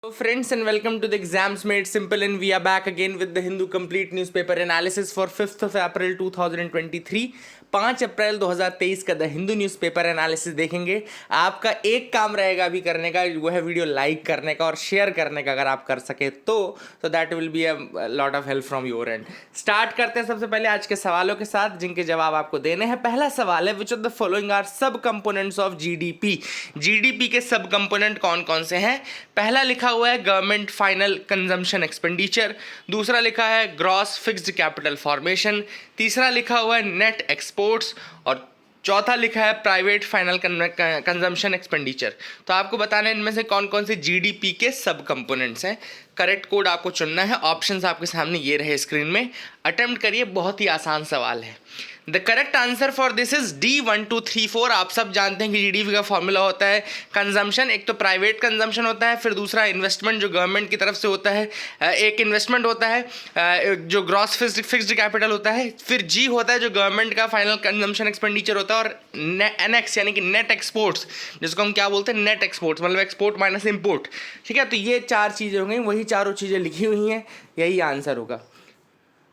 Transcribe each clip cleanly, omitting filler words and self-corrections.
So friends, and welcome to the Exams Made Simple, and we are back again with the Hindu Complete Newspaper Analysis for 5th of April 2023. 5 अप्रैल 2023 का the Hindu newspaper analysis देखेंगे। आपका एक काम रहेगा अभी करने का, वो है वीडियो लाइक करने का और शेयर करने का, अगर आप कर सके तो that will be a lot of help from your and. Start करते हैं सबसे पहले आज के सवालों के साथ, जिनके जवाब आपको देने हैं। पहला सवाल है, which of the following are sub components of GDP. GDP के सब कंपोनेंट कौन कौन से हैं? पहला लिखा हुआ है गवर्नमेंट फाइनल कंजम्पशन एक्सपेंडिचर, दूसरा लिखा है ग्रॉस फिक्स्ड कैपिटल फॉर्मेशन, तीसरा लिखा हुआ है नेट एक्सपोर्ट्स और चौथा लिखा है प्राइवेट फाइनल कंजम्पशन एक्सपेंडिचर। तो आपको बताना है इनमें से कौन कौन से जीडीपी के सब कंपोनेंट्स हैं। करेक्ट कोड आपको चुनना है। ऑप्शंस आपके सामने ये रहे स्क्रीन में, अटेम्प्ट करिए, बहुत ही आसान सवाल है। The correct answer for this is D1234। आप सब जानते हैं कि जीडीपी का फॉर्मूला होता है कंजम्पशन, एक तो प्राइवेट कंजम्पशन होता है, फिर दूसरा इन्वेस्टमेंट जो गवर्नमेंट की तरफ से होता है, एक इन्वेस्टमेंट होता है जो ग्रॉस फिक्स्ड कैपिटल होता है, फिर जी होता है जो गवर्नमेंट का फाइनल कंजम्पशन एक्सपेंडिचर होता है, और NX यानी कि नेट एक्सपोर्ट्स, जिसको हम क्या बोलते हैं, नेट एक्सपोर्ट्स, मतलब एक्सपोर्ट माइनस इम्पोर्ट। ठीक है, तो ये चार चीज़ें हो गई, वही चारों चीज़ें लिखी हुई हैं, यही आंसर होगा।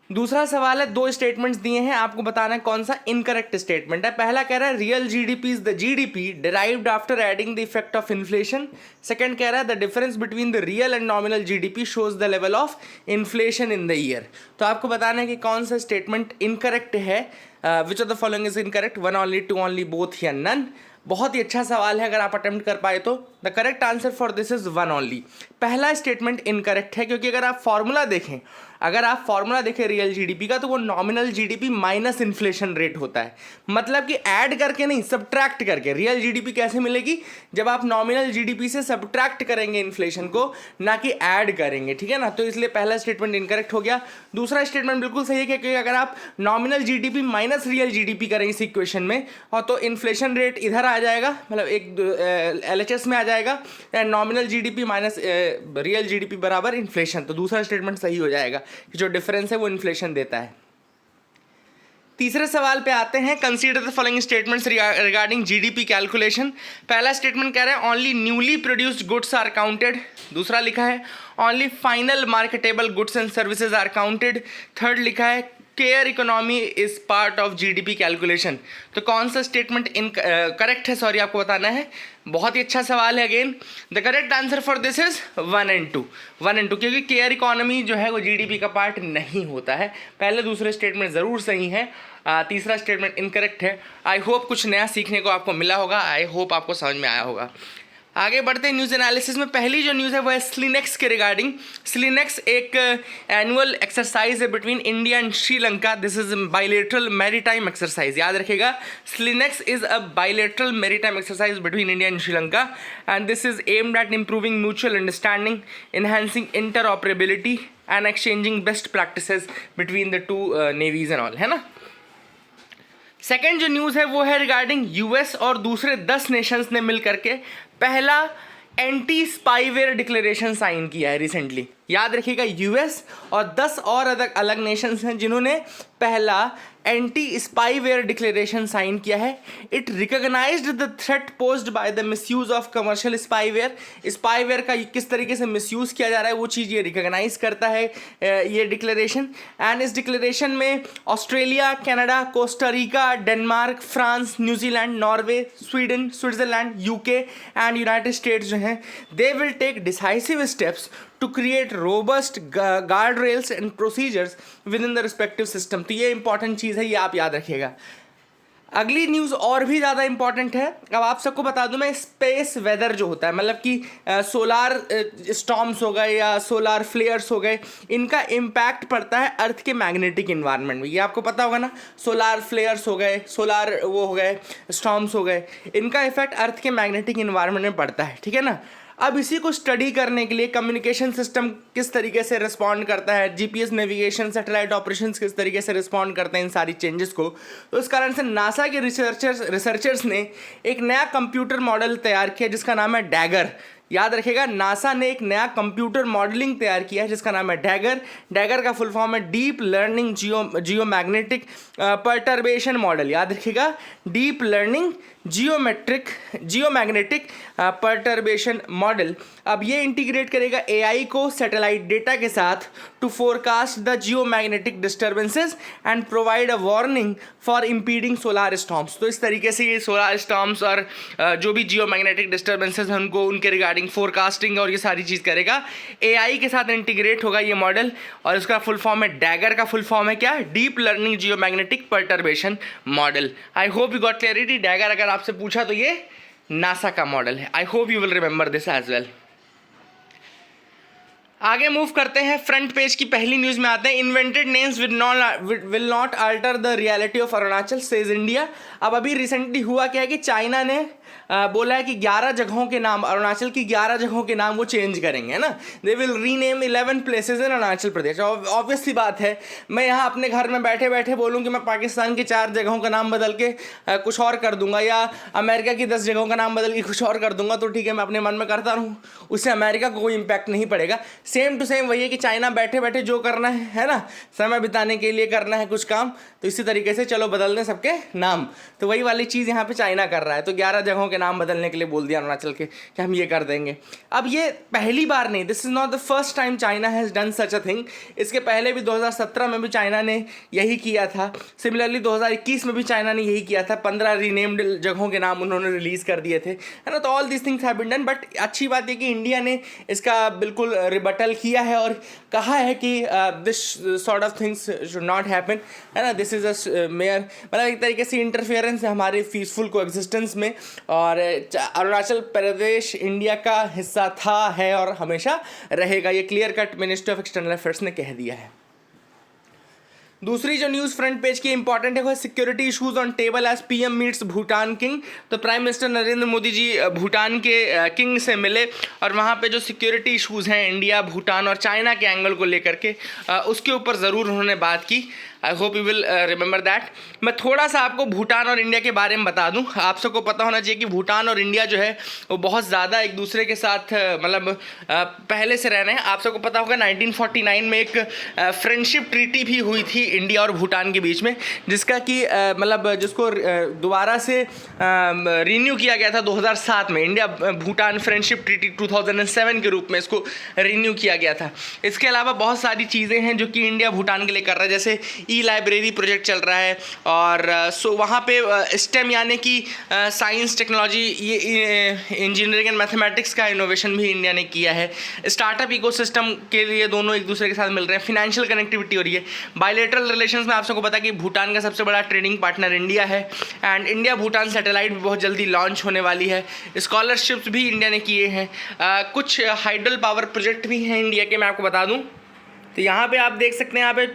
दूसरा सवाल है, दो स्टेटमेंट्स दिए हैं, आपको बताना है कौन सा इनकरेक्ट स्टेटमेंट है। पहला कह रहा है real GDP is the GDP derived after adding the effect of inflation. Second कह रहा है the difference between the real and nominal GDP shows the level of inflation in the year. तो आपको बताना है कि कौन सा स्टेटमेंट इनकरेक्ट है। Which of the following is incorrect? One only, two only, both या नन। बहुत ही अच्छा सवाल है, अगर आप अटेम्प्ट कर पाए तो। The correct answer for this is one only. पहला स्टेटमेंट इनकरेक्ट है, क्योंकि अगर आप फॉर्मूला देखें रियल जीडीपी का, तो वो nominal GDP minus inflation rate होता है। मतलब कि ऐड करके नहीं, सब्ट्रैक्ट करके। रियल जीडीपी कैसे मिलेगी? जब आप नॉमिनल जीडीपी से सब्ट्रैक्ट करेंगे इन्फ्लेशन को, ना कि ऐड करेंगे। ठीक है ना, तो इसलिए पहला स्टेटमेंट इनकरेक्ट हो गया। दूसरा स्टेटमेंट बिल्कुल सही है, क्योंकि अगर आप nominal GDP minus real GDP करेंगे इस इक्वेशन में, और तो इन्फ्लेशन रेट इधर आ जाएगा, मतलब एक LHS में आ जाएगा, nominal GDP minus real GDP बराबर इन्फ्लेशन। तो दूसरा स्टेटमेंट सही हो जाएगा कि जो डिफरेंस है वो इन्फ्लेशन देता है। तीसरे सवाल पे आते हैं, consider the following statements regarding GDP calculation. पहला स्टेटमेंट कह रहा है only newly produced goods are counted. दूसरा लिखा है only final marketable goods and services are counted. Third लिखा है care economy is part of GDP calculation. तो कौन सा स्टेटमेंट करेक्ट है, सॉरी, आपको बताना है। बहुत ही अच्छा सवाल है। Again the correct answer for this is 1 and 2, क्योंकि केयर इकोनॉमी जो है वो जीडीपी का पार्ट नहीं होता है। पहले दूसरे स्टेटमेंट ज़रूर सही है, तीसरा स्टेटमेंट इनकरेक्ट है। आई होप कुछ नया सीखने को आपको मिला होगा, आई होप आपको समझ में आया होगा। आगे बढ़ते हैं न्यूज़ एनालिसिस में। पहली जो न्यूज़ है वो है स्लिनेक्स के रिगार्डिंग। स्लिनेक्स एक एनुअल एक्सरसाइज है between India and Sri Lanka. This is bilateral maritime exercise, याद रखिएगा। SLINEX is a bilateral maritime exercise between India and Sri Lanka, and this is aimed at improving mutual understanding, enhancing interoperability and exchanging best practices between the two navies and all, है ना। Second जो news है वो है regarding US और दूसरे 10 Nations ने मिल करके पहला एंटी स्पाईवेयर डिक्लेरेशन साइन किया है रिसेंटली। याद रखिएगा, यूएस और 10 और अलग नेशंस हैं जिन्होंने पहला एंटी स्पाईवेयर डिक्लेरेशन साइन किया है। It recognized the threat posed by the misuse of commercial spyware. Spyware का किस तरीके से मिसयूज किया जा रहा है वो चीज़ ये रिकॉग्नाइज करता है ये डिक्लेरेशन। एंड इस डिक्लेरेशन में Australia, Canada, Costa Rica, Denmark, France, New Zealand, Norway, Sweden, Switzerland, UK and United States जो हैं, they will take decisive steps to create robust guardrails and procedures within the respective system। तो ये important चीज़ है, ये आप याद रखिएगा। अगली न्यूज़ और भी ज़्यादा इंपॉर्टेंट है। अब आप सबको बता दूं मैं, स्पेस वेदर जो होता है, मतलब कि सोलार स्टॉर्म्स हो गए या सोलार फ्लेयर्स हो गए, इनका इम्पैक्ट पड़ता है अर्थ के मैग्नेटिक इन्वायरमेंट में। ये आपको पता होगा ना, सोलार फ्लेयर्स हो गए, सोलार वो हो गए, स्टॉर्म्स हो गए, इनका इफेक्ट अर्थ के मैग्नेटिक इन्वायरमेंट में पड़ता है। ठीक है ना। अब इसी को स्टडी करने के लिए कम्युनिकेशन सिस्टम किस तरीके से रिस्पॉन्ड करता है, जीपीएस नेविगेशन, सैटेलाइट ऑपरेशंस किस तरीके से रिस्पॉन्ड करते हैं इन सारी चेंजेस को, तो इस कारण से नासा के रिसर्चर्स ने एक नया कंप्यूटर मॉडल तैयार किया जिसका नाम है डैगर। याद रखिएगा, नासा ने एक नया कंप्यूटर मॉडलिंग तैयार किया है जिसका नाम है डैगर। डैगर का फुल फॉर्म है deep learning geomagnetic perturbation model. याद रखिएगा, deep learning geomagnetic perturbation model. अब ये इंटीग्रेट करेगा एआई को सैटेलाइट डेटा के साथ to forecast the geomagnetic disturbances and provide a warning for impeding solar storms. तो इस तरीके से ये सोलार स्टॉर्म्स और जो भी जियोमैग्नेटिक डिस्टर्बेंसेस हैं उनको उनके रिगार्डिंग फोरकास्टिंग और ये सारी चीज़ करेगा। एआई के साथ इंटीग्रेट होगा ये मॉडल और इसका फुल फॉर्म है डैगर। का फुल फॉर्म है क्या? Deep learning geomagnetic perturbation model. I hope you got clarity. DAGGER अगर आपसे पूछा तो ये नासा का मॉडल है। I hope you will remember this as well. आगे मूव करते हैं, फ्रंट पेज की पहली न्यूज़ में आते हैं। Invented names will not alter the reality of Arunachal says India. अब अभी रिसेंटली हुआ क्या है कि चाइना ने बोला है कि 11 जगहों के नाम, अरुणाचल की 11 जगहों के नाम वो चेंज करेंगे, है ना। They will rename 11 places in Arunachal Pradesh. Obvious सी बात है, मैं यहाँ अपने घर में बैठे बैठे बोलूँ कि मैं पाकिस्तान की 4 जगहों का नाम बदल के कुछ और कर दूंगा, या अमेरिका की 10 जगहों का नाम बदल के कुछ और कर दूंगा, तो ठीक है, मैं अपने मन में करता रहूँ, उससे अमेरिका को कोई इम्पैक्ट नहीं पड़ेगा। सेम टू सेम वही है कि चाइना बैठे बैठे जो करना है ना, समय बिताने के लिए करना है कुछ काम, तो इसी तरीके से चलो बदल दें सबके नाम। तो वही वाली चीज़ यहाँ पे चाइना कर रहा है। तो 11 जगहों के नाम बदलने के लिए बोल दिया अरुणाचल के कि हम ये कर देंगे। अब ये पहली बार नहीं, this is not the first time China has done such a thing. इसके पहले भी 2017 में भी चाइना ने यही किया था। सिमिलरली 2021 में भी चाइना ने यही किया था। 15 रीनेम्ड जगहों के नाम उन्होंने रिलीज़ कर दिए थे, है ना। तो all this things have been done, but अच्छी बात है कि इंडिया ने इसका बिल्कुल रिबटल किया है और कहा है कि this sort of things should not happen, है ना। दिस इज़ अ मेयर, मतलब एक तरीके से इंटरफेरेंस है हमारे पीसफुल को एग्जिस्टेंस में। और अरुणाचल प्रदेश इंडिया का हिस्सा था, है और हमेशा रहेगा। ये clear cut ministry of external affairs ने कह दिया है। दूसरी जो न्यूज़ फ्रंट पेज की इंपॉर्टेंट है वो है security issues on table as PM meets Bhutan king. तो प्राइम मिनिस्टर नरेंद्र मोदी जी भूटान के किंग से मिले और वहाँ पे जो सिक्योरिटी इशूज़ हैं इंडिया, भूटान और चाइना के एंगल को लेकर के उसके ऊपर ज़रूर उन्होंने बात की। आई hope you will remember that. मैं थोड़ा सा आपको भूटान और इंडिया के बारे में बता दूं। आप सबको पता होना चाहिए कि भूटान और इंडिया जो है वो बहुत ज़्यादा एक दूसरे के साथ मतलब पहले से रह रहे हैं। आप सबको पता होगा 1949 में एक फ्रेंडशिप ट्रीटी भी हुई थी इंडिया और भूटान के बीच में, जिसका कि मतलब जिसको दोबारा से रिन्यू किया गया था 2007 में। इंडिया भूटान फ्रेंडशिप ट्रीटी 2007 के रूप में इसको रिन्यू किया गया था। इसके अलावा बहुत सारी चीज़ें हैं जो कि इंडिया भूटान के लिए कर रहा है, जैसे लाइब्रेरी प्रोजेक्ट चल रहा है और सो वहाँ पे स्टेम यानी कि साइंस, टेक्नोलॉजी, ये इंजीनियरिंग एंड मैथमेटिक्स का इनोवेशन भी इंडिया ने किया है। स्टार्टअप इकोसिस्टम के लिए दोनों एक दूसरे के साथ मिल रहे हैं। फिनेंशियल कनेक्टिविटी हो रही है। बायलैटरल रिलेशंस में आप सबको पता है कि भूटान का सबसे बड़ा ट्रेडिंग पार्टनर इंडिया है एंड इंडिया भूटान सैटेलाइट भी बहुत जल्दी लॉन्च होने वाली है। स्कॉलरशिप्स भी इंडिया ने किए हैं। कुछ हाइडल पावर प्रोजेक्ट भी हैं इंडिया के, मैं आपको बता दूँ। तो यहाँ पे आप देख सकते हैं, यहाँ पे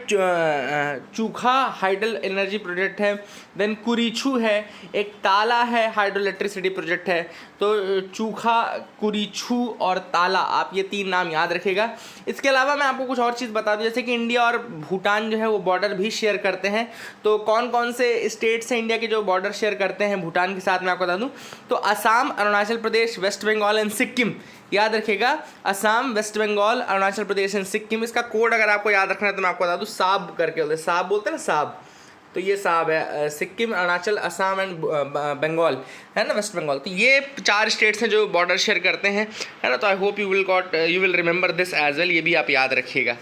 चूखा हाइडल एनर्जी प्रोजेक्ट है, देन कुरीछू है, एक ताला है हाइड्रो इलेक्ट्रिसिटी प्रोजेक्ट है। तो चूखा, कुरीछू और ताला, आप ये 3 नाम याद रखिएगा। इसके अलावा मैं आपको कुछ और चीज़ बता दूँ, जैसे कि इंडिया और भूटान जो है वो बॉर्डर भी शेयर करते हैं। तो कौन कौन से स्टेट्स हैं इंडिया के जो बॉर्डर शेयर करते हैं भूटान के साथ, मैं आपको बता दूँ। तो असम, अरुणाचल प्रदेश, वेस्ट बंगाल एंड सिक्किम, याद रखिएगा। असम, वेस्ट बंगाल, अरुणाचल प्रदेश एंड सिक्किम। इसका कोड अगर आपको याद रखना है तो मैं आपको बता दूँ, साब करके बोलते हैं, साब बोलते हैं ना, साब। तो ये साब है, सिक्किम, अरुणाचल, असम एंड बंगाल, है ना, वेस्ट बंगाल। तो ये 4 स्टेट्स हैं जो बॉर्डर शेयर करते हैं, है ना। तो I hope you will remember this as well, ये भी आप याद रखिएगा।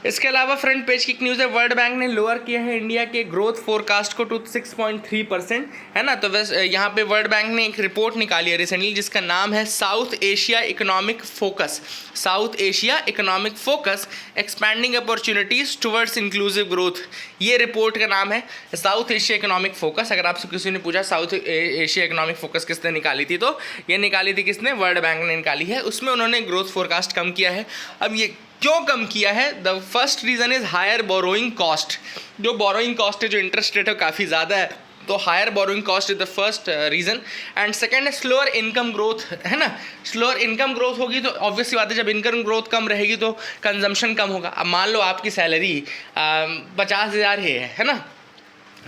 इसके अलावा फ्रंट पेज की एक न्यूज़ है, वर्ल्ड बैंक ने लोअर किया है इंडिया के ग्रोथ फोरकास्ट को टू 6.3%, है ना। तो बस यहाँ पे वर्ल्ड बैंक ने एक रिपोर्ट निकाली है रिसेंटली जिसका नाम है south Asia economic focus, south Asia economic focus expanding opportunities towards inclusive growth. ये रिपोर्ट का नाम है साउथ एशिया इकोनॉमिक फोकस। अगर आपसे किसी ने पूछा साउथ एशिया इकोनॉमिक फोकस किसने निकाली थी, तो ये निकाली थी किसने, वर्ल्ड बैंक ने निकाली है। उसमें उन्होंने ग्रोथ फोरकास्ट कम किया है। अब ये क्यों कम किया है? The first reason is higher borrowing cost. जो बोरोइंग कॉस्ट है, जो इंटरेस्ट रेट है, काफ़ी ज़्यादा है, तो higher borrowing cost is the first reason. And second है स्लोअर इनकम ग्रोथ, है ना। स्लोअर इनकम ग्रोथ होगी तो ऑब्वियस सी बात है, जब इनकम ग्रोथ कम रहेगी तो कंजम्पशन कम होगा। अब मान लो आपकी सैलरी 50,000 है ना,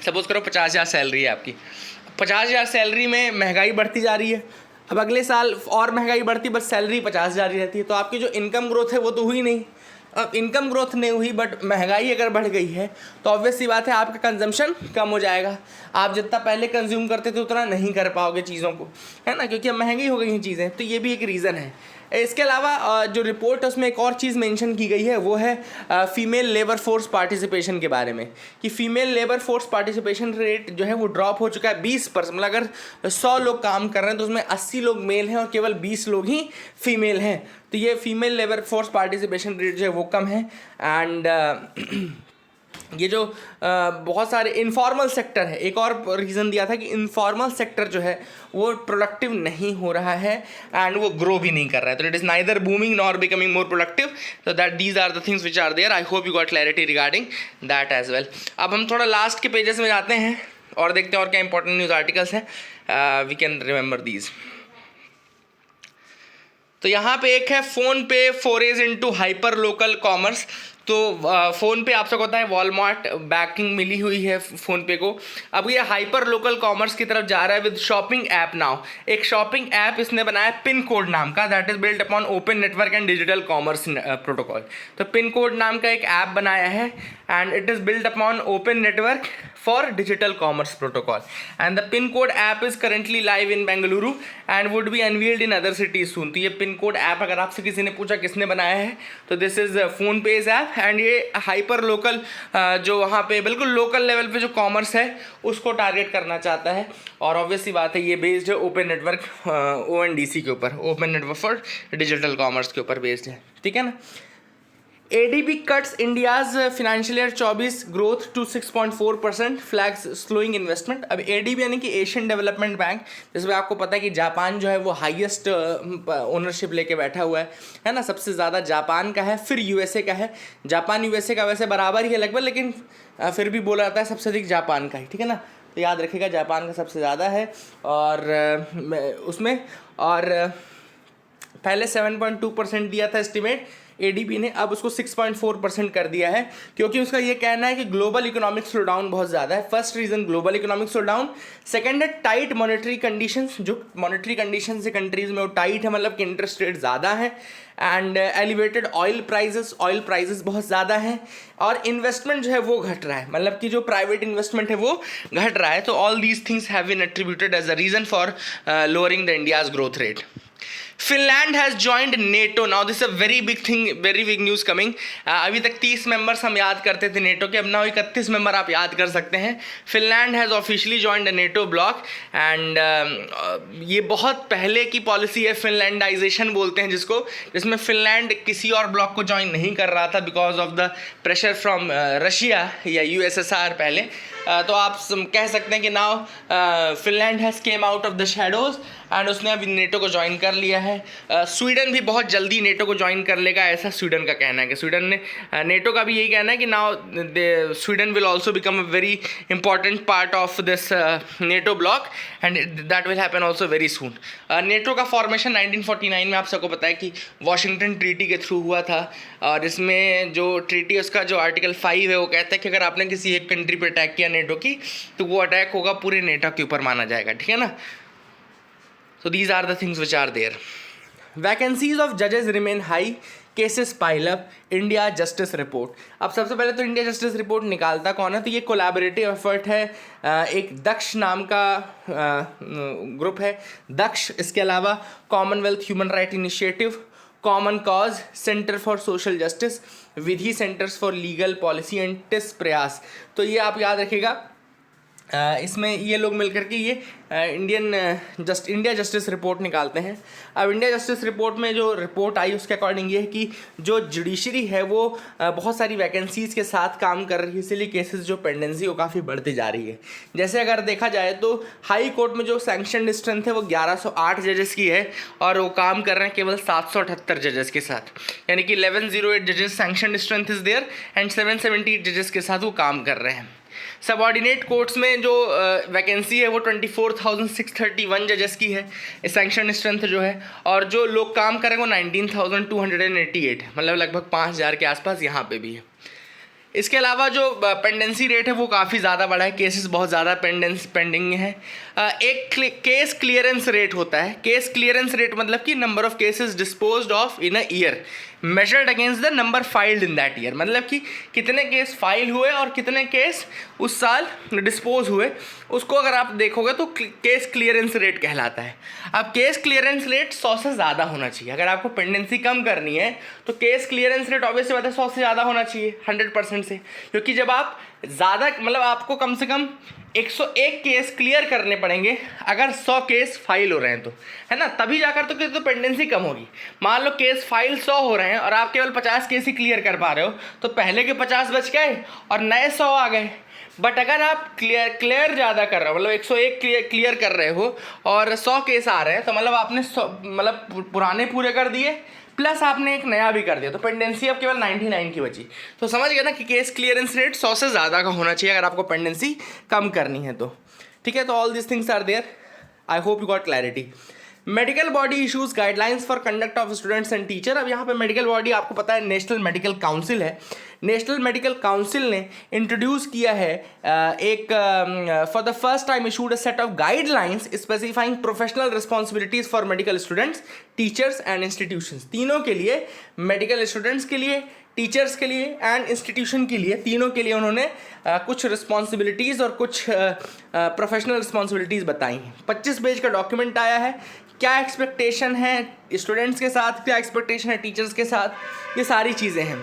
सपोज करो 50,000 सैलरी है आपकी। 50,000 सैलरी में महंगाई बढ़ती जा रही है, अब अगले साल और महंगाई बढ़ती, बस सैलरी 50,000 ही रहती है, तो आपकी जो इनकम ग्रोथ है वो तो हुई नहीं, अब इनकम ग्रोथ नहीं हुई बट महंगाई अगर बढ़ गई है तो ऑब्वियस सी बात है आपका कंजम्पशन कम हो जाएगा, आप जितना पहले कंज्यूम करते थे उतना नहीं कर पाओगे चीज़ों को, है ना, क्योंकि अब महंगी हो गई हैं चीज़ें, तो ये भी एक रीज़न है। इसके अलावा जो रिपोर्ट है उसमें एक और चीज़ मेंशन की गई है, वो है फीमेल लेबर फोर्स पार्टिसिपेशन के बारे में, कि female labour force participation rate जो है वो ड्रॉप हो चुका है 20%। मतलब अगर 100 लोग काम कर रहे हैं तो उसमें 80 लोग मेल हैं और केवल 20 लोग ही फीमेल हैं, तो ये female labour force participation rate जो है वो कम है। एंड ये जो बहुत सारे इनफॉर्मल सेक्टर है, एक और रीज़न दिया था कि इनफॉर्मल सेक्टर जो है वो प्रोडक्टिव नहीं हो रहा है एंड वो ग्रो भी नहीं कर रहा है, तो it is neither booming nor becoming more productive, तो that these are the things which are there. I hope you got clarity regarding that as well. अब हम थोड़ा लास्ट के पेजेस में जाते हैं और देखते हैं और क्या इंपॉर्टेंट न्यूज़ आर्टिकल्स हैं, वी कैन रिमेंबर दीज। तो यहाँ पे एक है फ़ोन पे forage into hyper local commerce. तो फ़ोन पे आप सबको पता है वॉलमार्ट बैकिंग मिली हुई है फ़ोन पे को, अब ये हाइपर लोकल कॉमर्स की तरफ जा रहा है विद शॉपिंग ऐप नाउ। एक शॉपिंग ऐप इसने बनाया पिन कोड नाम का, that is built upon open network and digital commerce protocol. तो पिन कोड नाम का एक ऐप बनाया है and it is built upon open network for digital commerce protocol and the pin code app is currently live in Bengaluru and would be unveiled in other cities soon. तो ये pin code app अगर आपसे किसी ने पूछा किसने बनाया है तो this is phone page app and ये हाइपर लोकल जो वहाँ पे बिल्कुल लोकल लेवल पे जो कॉमर्स है उसको टारगेट करना चाहता है और ऑब्वियसली बात है ये बेस्ड है ओपन नेटवर्क ONDC के ऊपर, open network for digital commerce के ऊपर बेस्ड है, ठीक है ना। ADB cuts India's financial year 24 growth to 6.4%, flags slowing investment। अब ADB यानी कि एशियन डेवलपमेंट बैंक, जिसमें आपको पता है कि जापान जो है वो हाईएस्ट ओनरशिप लेके बैठा हुआ है ना, सबसे ज़्यादा जापान का है, फिर USA का है। जापान USA का वैसे बराबर ही है लगभग, लेकिन फिर भी बोला जाता है सबसे अधिक जापान का ही, ठीक है ना, तो याद रखिएगा जापान का सबसे ज़्यादा है। और उसमें और पहले 7.2% दिया था एस्टिमेट ADB ने, अब उसको 6.4% कर दिया है, क्योंकि उसका ये कहना है कि ग्लोबल इकोनॉमिक स्लो डाउन बहुत ज़्यादा है। First reason global economic slow down, second है टाइट मॉनेटरी कंडीशंस, जो मॉनेटरी कंडीशन से कंट्रीज़ में वो टाइट है, मतलब कि इंटरेस्ट रेट ज़्यादा है एंड एलिवेटेड ऑयल प्राइजेस बहुत ज़्यादा हैं और इन्वेस्टमेंट जो है वो घट रहा है, मतलब कि जो प्राइवेट इन्वेस्टमेंट है वो घट रहा है। तो all these things have been attributed as a reason for lowering the India's growth rate. Finland has joined NATO now. This is a very big thing, very big news coming. अभी तक 30 members हम याद करते थे NATO के, अब ना 31 member आप याद कर सकते हैं। Finland has officially joined the NATO block and ये बहुत पहले की पॉलिसी है, फिनलैंडाइजेशन बोलते हैं जिसको, जिसमें फिनलैंड किसी और ब्लॉक को ज्वाइन नहीं कर रहा था because of the pressure from Russia या USSR पहले। तो आप कह सकते हैं कि now Finland has came out of the shadows and उसने अभी नेटो को ज्वाइन कर लिया है। स्वीडन भी बहुत जल्दी नेटो को ज्वाइन कर लेगा, ऐसा स्वीडन का कहना है कि स्वीडन ने नेटो का भी यही कहना है कि now Sweden will also become a very important part of this NATO block and that will happen also very soon. NATO का फॉर्मेशन 1949 में आप सबको पता है कि वॉशिंगटन ट्रीटी के थ्रू हुआ था और इसमें जो ट्रीटी उसका जो आर्टिकल 5 है वो कहता है कि अगर आपने किसी एक कंट्री पर अटैक किया नेटो की तो वो अटैक होगा पूरे नेटो के ऊपर माना जाएगा, ठीक है ना। So these are the things which are there. Vacancies of judges remain high, cases pile up, India Justice Report। अब सबसे पहले तो इंडिया जस्टिस रिपोर्ट निकालता कौन है, तो ये कोलैबोरेटिव एफर्ट है, एक दक्ष नाम का ग्रुप है दक्ष, इसके अलावा commonwealth human right initiative, common cause, centre for social justice, Vidhi centres for legal policy and TISS Prayas. तो ये आप याद रखिएगा, इसमें ये लोग मिलकर के ये इंडिया जस्टिस रिपोर्ट निकालते हैं। अब इंडिया जस्टिस रिपोर्ट में जो रिपोर्ट आई उसके अकॉर्डिंग ये है कि जो जुडिशरी है वो बहुत सारी वैकेंसीज़ के साथ काम कर रही है, इसलिए केसेस जो पेंडेंसी वो काफ़ी बढ़ती जा रही है। जैसे अगर देखा जाए तो हाई कोर्ट में जो सैंक्शन स्ट्रेंथ है वो 1108 जजेस की है और वो काम कर रहे हैं केवल 778 जजेस के साथ, यानी कि 1108 जजेस sanction strength is there and 778 जजेस के साथ वो काम कर रहे हैं। सबऑर्डिनेट कोर्ट्स में जो वैकेंसी है वो 24,631 जजेस की है सैंक्शन स्ट्रेंथ जो है, और जो लोग काम करेंगे वो 19,288, मतलब लगभग 5,000 के आसपास यहाँ पे भी है। इसके अलावा जो पेंडेंसी रेट है वो काफ़ी ज़्यादा बढ़ा है, केसेस बहुत ज़्यादा पेंडिंग है। एक केस क्लियरेंस रेट होता है। केस क्लियरेंस रेट मतलब कि number of cases disposed of in a year measured against the number filed in that year, मतलब कि कितने केस फाइल हुए और कितने केस उस साल डिस्पोज हुए, उसको अगर आप देखोगे तो केस क्लियरेंस रेट कहलाता है। अब केस क्लियरेंस रेट 100 से ज़्यादा होना चाहिए। अगर आपको पेंडेंसी कम करनी है तो केस क्लियरेंस रेट ऑब्वियसली बात है 100 से ज़्यादा होना चाहिए 100% से, क्योंकि जब आप ज़्यादा मतलब आपको कम से कम 101 केस क्लियर करने पड़ेंगे अगर 100 केस फाइल हो रहे हैं तो, है ना, तभी जाकर तो पेंडेंसी कम होगी। मान लो केस फाइल 100 हो रहे हैं और आप केवल 50 केस ही क्लियर कर पा रहे हो, तो पहले के 50 बच गए और नए 100 आ गए। बट अगर आप क्लियर ज़्यादा कर रहे हो, मतलब 101 क्लियर कर रहे हो और 100 केस आ रहे हैं, तो मतलब आपने मतलब पुराने पूरे कर दिए प्लस आपने एक नया भी कर दिया, तो पेंडेंसी अब केवल 99 की बची। तो समझ गए ना कि केस क्लियरेंस रेट 100 से ज़्यादा का होना चाहिए अगर आपको पेंडेंसी कम करनी है तो, ठीक है। तो all this things are there, I hope you got clarity. Medical body issues guidelines for conduct of students and teacher. अब यहाँ पे मेडिकल बॉडी आपको पता है नेशनल मेडिकल काउंसिल है। नेशनल मेडिकल काउंसिल ने इंट्रोड्यूस किया है एक for the first time issued a set of guidelines specifying professional responsibilities for medical students, teachers and institutions. तीनों के लिए, मेडिकल स्टूडेंट्स के लिए, टीचर्स के लिए एंड इंस्टीट्यूशन के लिए, तीनों के लिए उन्होंने कुछ रिस्पॉन्सिबिलिटीज़ और कुछ प्रोफेशनल रिस्पॉन्सिबिलिटीज़ बताई हैं। 25 पेज का डॉक्यूमेंट आया है। क्या एक्सपेक्टेशन है स्टूडेंट्स के साथ, क्या एक्सपेक्टेशन है टीचर्स के साथ, ये सारी चीज़ें हैं।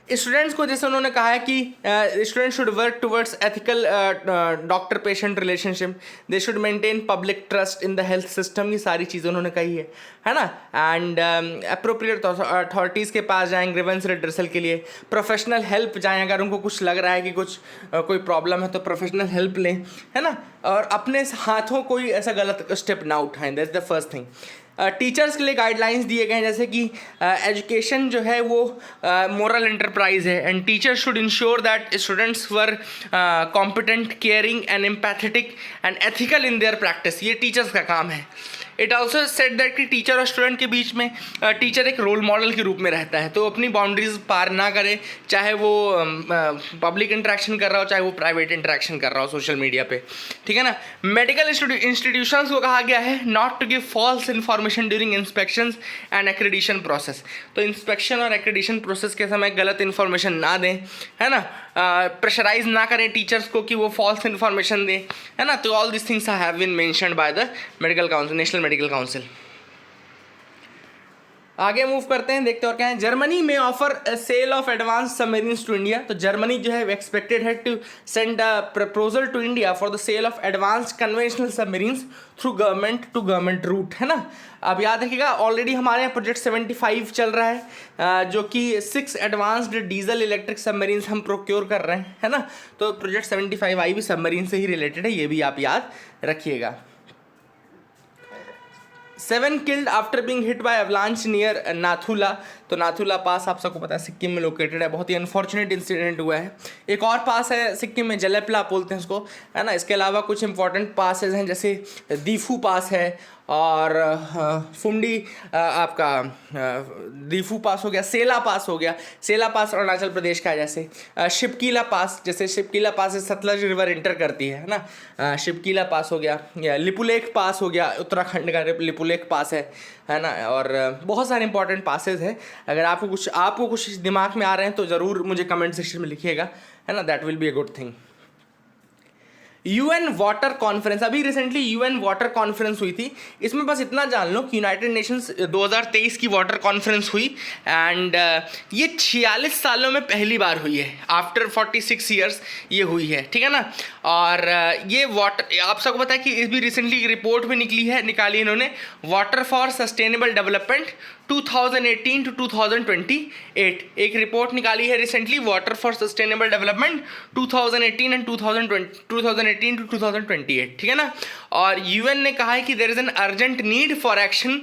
स्टूडेंट्स को जैसे उन्होंने कहा है कि students should work towards ethical doctor patient relationship, they should maintain public trust in the health system, ये सारी चीज़ें उन्होंने कही है ना। एंड अप्रोप्रिएट अथॉरिटीज़ के पास जाएँ ग्रीवेंस रिड्रेसल के लिए, प्रोफेशनल हेल्प जाएँ अगर उनको कुछ लग रहा है कि कुछ कोई प्रॉब्लम है तो प्रोफेशनल हेल्प लें, है ना, और अपने हाथों कोई ऐसा गलत स्टेप ना उठाएं, that's the first thing. Teachers के लिए गाइडलाइंस दिए गए हैं जैसे कि एजुकेशन जो है वो मोरल एंटरप्राइज है and teachers should ensure that students were competent, caring and empathetic and ethical in their practice, ये टीचर्स का काम है। इट ऑल्सो सेट दैट कि टीचर और स्टूडेंट के बीच में टीचर एक रोल मॉडल के रूप में रहता है, तो अपनी बाउंड्रीज पार ना करे, चाहे वो पब्लिक इंटरेक्शन कर रहा हो चाहे वो प्राइवेट इंटरेक्शन कर रहा हो सोशल मीडिया पे, ठीक है ना। मेडिकल इंस्टीट्यूशंस को कहा गया है not to give false information during inspections and accreditation process, तो इंस्पेक्शन और एक्रेडिशन प्रोसेस के समय गलत इन्फॉर्मेशन ना दें, है ना, प्रेशराइज ना करें टीचर्स को कि वो फॉल्स इन्फॉर्मेशन दें, है ना। तो all this things have been mentioned by the medical council, national medical council. आगे मूव करते हैं, देखते और क्या है। जर्मनी में offer sale of advance submarines to India, तो जर्मनी जो है एक्सपेक्टेड है to send a proposal to India for the sale of advance conventional submarines through government to government route, है ना। अब याद रखिएगा ऑलरेडी हमारे यहाँ प्रोजेक्ट 75 चल रहा है जो कि 6 एडवांस्ड डीजल इलेक्ट्रिक सबमरीन्स हम प्रोक्योर कर रहे हैं, है ना। तो प्रोजेक्ट 75 आई भी सबमरीन से ही रिलेटेड है, ये भी आप याद रखिएगा। 7 killed after being hit by avalanche near Nathula, तो नाथुला पास आप सबको पता है सिक्किम में लोकेटेड है, बहुत ही अनफॉर्चुनेट इंसिडेंट हुआ है। एक और पास है सिक्किम में, जलेपला बोलते हैं उसको, है ना। इसके अलावा कुछ इंपॉर्टेंट पासेज हैं जैसे दीफू पास है और फुमडी आपका दीफू पास हो गया, सेला पास हो गया, सेला पास अरुणाचल प्रदेश का है, जैसे शिपकीला पास, जैसे शिपकीला पास से सतलज रिवर इंटर करती है ना, शिपकीला पास हो गया, या लिपुलेख पास हो गया, उत्तराखंड का लिपुलेख पास है ना। और बहुत सारे इंपॉर्टेंट पासेज हैं, अगर आपको कुछ दिमाग में आ रहे हैं तो ज़रूर मुझे कमेंट सेक्शन में लिखिएगा, है ना, that will be a good thing. UN water conference, अभी रिसेंटली यूएन वाटर कॉन्फ्रेंस हुई थी, इसमें बस इतना जान लो कि यूनाइटेड नेशंस 2023 की वाटर कॉन्फ्रेंस हुई एंड ये 46 सालों में पहली बार हुई है, आफ्टर 46 ईयर्स ये हुई है, ठीक है ना। और ये वाटर, आप सबको पता है कि इस भी रिसेंटली एक रिपोर्ट भी निकाली इन्होंने, water for sustainable development 2018 to 2028, एक रिपोर्ट निकाली है recently, water for sustainable development 2018 and 2018 to 2028, ठीक है ना। और यूएन ने कहा है कि there is an urgent need for action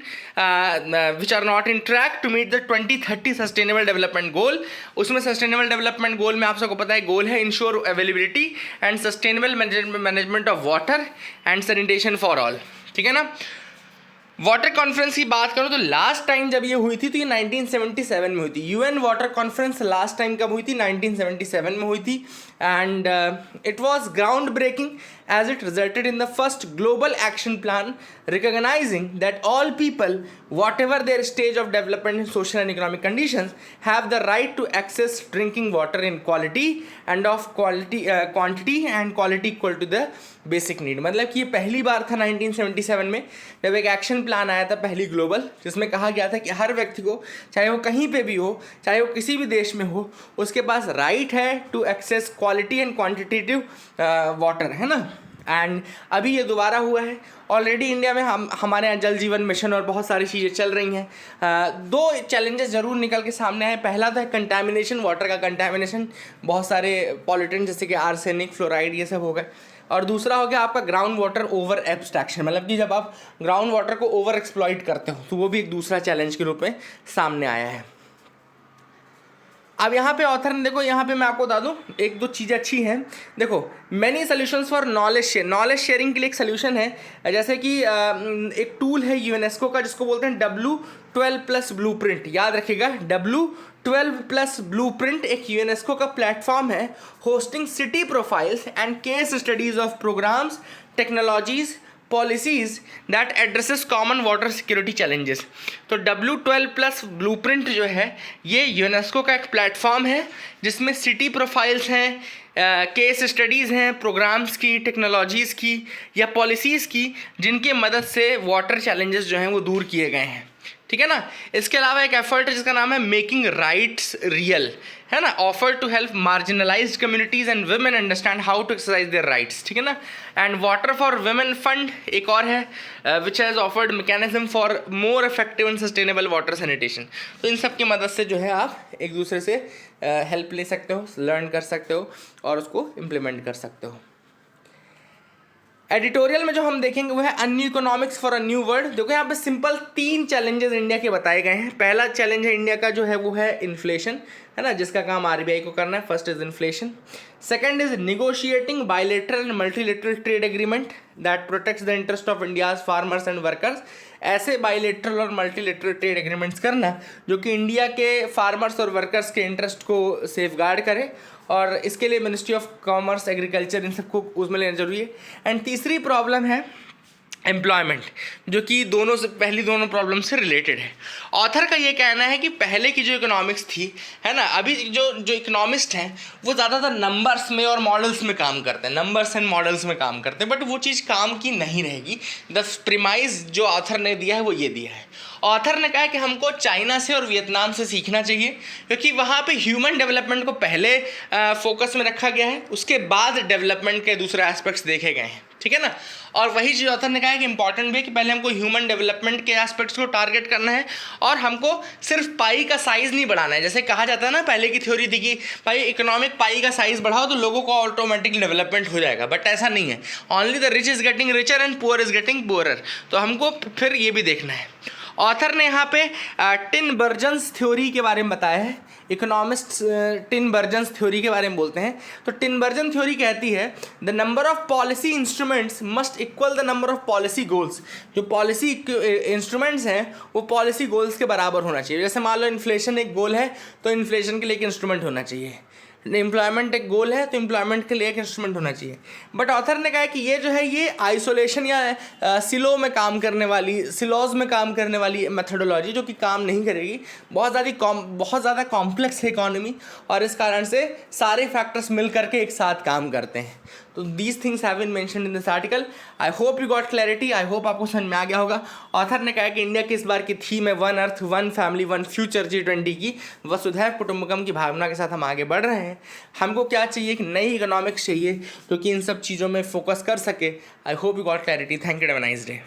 which are not in track to meet the 2030 sustainable development goal. उसमें सस्टेनेबल डेवलपमेंट गोल में आप सबको पता है गोल है ensure availability and sustainable management of water and sanitation for all, ठीक है ना। वाटर कॉन्फ्रेंस की बात करूँ तो लास्ट टाइम जब ये हुई थी तो ये 1977 में हुई थी। UN water conference last time कब हुई थी? 1977 में हुई थी। And it was ground breaking as it resulted in the first global action plan recognizing that all people, whatever their stage of development in social and economic conditions, have the right to access drinking water in quality and of quantity and quality equal to the basic need. मतलब कि ये पहली बार था 1977 में जब एक action plan आया था पहली ग्लोबल, जिसमें कहा गया था कि हर व्यक्ति को, चाहे वो कहीं पे भी हो, चाहे वो किसी भी देश में हो, उसके पास राइट है to access quality and quantitative water, है ना। एंड अभी ये दोबारा हुआ है। ऑलरेडी इंडिया में हमारे यहाँ जल जीवन मिशन और बहुत सारी चीज़ें चल रही हैं। दो चैलेंजेस ज़रूर निकल के सामने आए। पहला था कंटामिनेशन, वाटर का कंटामिनेशन, बहुत सारे पॉल्यूटेंट जैसे कि आर्सेनिक, फ्लोराइड, ये सब हो गए। और दूसरा हो गया आपका ग्राउंड वाटर ओवर एब्स्ट्रैक्शन, मतलब कि जब आप ग्राउंड वाटर को ओवर एक्सप्लॉइट करते हो, तो वो भी एक दूसरा चैलेंज के रूप में सामने आया है। अब यहाँ पे ऑथर ने, देखो यहाँ पे मैं आपको बता दूँ एक दो चीज़ें अच्छी हैं। देखो, many solutions for knowledge sharing के लिए एक सोल्यूशन है, जैसे कि एक टूल है यूनेस्को का जिसको बोलते हैं W12+ ब्लूप्रिंट। याद रखिएगा, W12+ ब्लूप्रिंट एक यूनेस्को का प्लेटफॉर्म है hosting city profiles and case studies of programmes, technologies, policies that addresses common water security challenges. तो W12+ ब्लूप्रिंट जो है ये यूनेस्को का एक प्लेटफॉर्म है जिसमें सिटी प्रोफाइल्स हैं, केस स्टडीज़ हैं, प्रोग्राम्स की, टेक्नोलॉजीज़ की या पॉलिसीज़ की, जिनकी मदद से वाटर चैलेंजेस जो हैं वो दूर किए गए हैं। ठीक है ना। इसके अलावा एक एफर्ट है जिसका नाम है मेकिंग राइट्स रियल, है ना, offer to help marginalised communities and women understand how to exercise their rights. ठीक है ना। And water for women fund एक और है which has offered mechanism for more effective and sustainable water sanitation. तो इन सब की मदद से जो है आप एक दूसरे से हेल्प ले सकते हो, लर्न कर सकते हो और उसको इम्प्लीमेंट कर सकते हो। एडिटोरियल में जो हम देखेंगे वो है a new economics for a new world. देखो यहाँ पे सिंपल 3 चैलेंजेस इंडिया के बताए गए हैं। पहला चैलेंज है इंडिया का जो है वो है इन्फ्लेशन, है ना, जिसका काम आरबीआई को करना है। First is inflation. Second is negotiating bilateral and multilateral trade agreement that protects the interest of India's farmers and workers. ऐसे बायलैटरल और मल्टीलैटरल ट्रेड एग्रीमेंट्स करना जो कि इंडिया के फार्मर्स और वर्कर्स के इंटरेस्ट को सेफगार्ड करे, और इसके लिए मिनिस्ट्री ऑफ कॉमर्स, एग्रीकल्चर, इन सबको उसमें लेना जरूरी है। एंड तीसरी प्रॉब्लम है एम्प्लॉयमेंट, जो कि पहली दोनों प्रॉब्लम से रिलेटेड है। ऑथर का ये कहना है कि पहले की जो इकोनॉमिक्स थी, है ना, अभी जो इकोनॉमिस्ट हैं वो ज़्यादातर नंबर्स में और मॉडल्स में काम करते हैं, नंबर्स एंड मॉडल्स में काम करते हैं, बट वो चीज़ काम की नहीं रहेगी। द प्रीमाइस जो ऑथर ने दिया है वो ये दिया है। ऑथर ने कहा कि हमको चाइना से और वियतनाम से सीखना चाहिए, क्योंकि वहाँ पे ह्यूमन डेवलपमेंट को पहले फोकस में रखा गया है, उसके बाद डेवलपमेंट के दूसरे एस्पेक्ट्स देखे गए हैं। ठीक है ना। और वही चीज़ ऑथर ने कहा है कि इंपॉर्टेंट भी है कि पहले हमको ह्यूमन डेवलपमेंट के एस्पेक्ट्स को टारगेट करना है, और हमको सिर्फ पाई का साइज़ नहीं बढ़ाना है। जैसे कहा जाता है ना, पहले की थ्योरी थी कि भाई इकोनॉमिक पाई का साइज़ बढ़ाओ तो लोगों को ऑटोमेटिकली डेवलपमेंट हो जाएगा, बट ऐसा नहीं है। Only the rich is getting richer and poor is getting poorer. तो हमको फिर ये भी देखना है। ऑथर ने यहाँ पे टिन बर्जन्स थ्योरी के बारे में बताया है। इकोनॉमिस्ट टिन बर्जन्स थ्योरी के बारे में बोलते हैं। तो टिन बर्जन थ्योरी कहती है the number of policy instruments must equal the number of policy goals. जो पॉलिसी इंस्ट्रूमेंट्स हैं वो पॉलिसी गोल्स के बराबर होना चाहिए। जैसे मान लो इन्फ्लेशन एक गोल है तो इन्फ्लेशन के लिए एक इंस्ट्रूमेंट होना चाहिए, एम्प्लॉयमेंट एक गोल है तो एम्प्लॉयमेंट के लिए एक इंस्ट्रूमेंट होना चाहिए। बट ऑथर ने कहा कि ये जो है ये आइसोलेशन या सिलोज में काम करने वाली मेथडोलॉजी जो कि काम नहीं करेगी। बहुत ज़्यादा कॉम्प्लेक्स है इकोनॉमी, और इस कारण से सारे फैक्टर्स मिल करके एक साथ काम करते हैं। तो these things have been mentioned in this article. I hope you got clarity. I hope आपको समझ में आ गया होगा। ऑथर ने कहा कि इंडिया की इस बार की थीम है 1 अर्थ 1 फैमिली 1 फ्यूचर G20 की वसुधैव कुटुंबकम की भावना के साथ हम आगे बढ़ रहे हैं। हमको क्या चाहिए कि नई इकोनॉमिक्स चाहिए जो कि इन सब चीज़ों में फोकस कर सके। आई hope you got clarity. Thank you, have a nice day.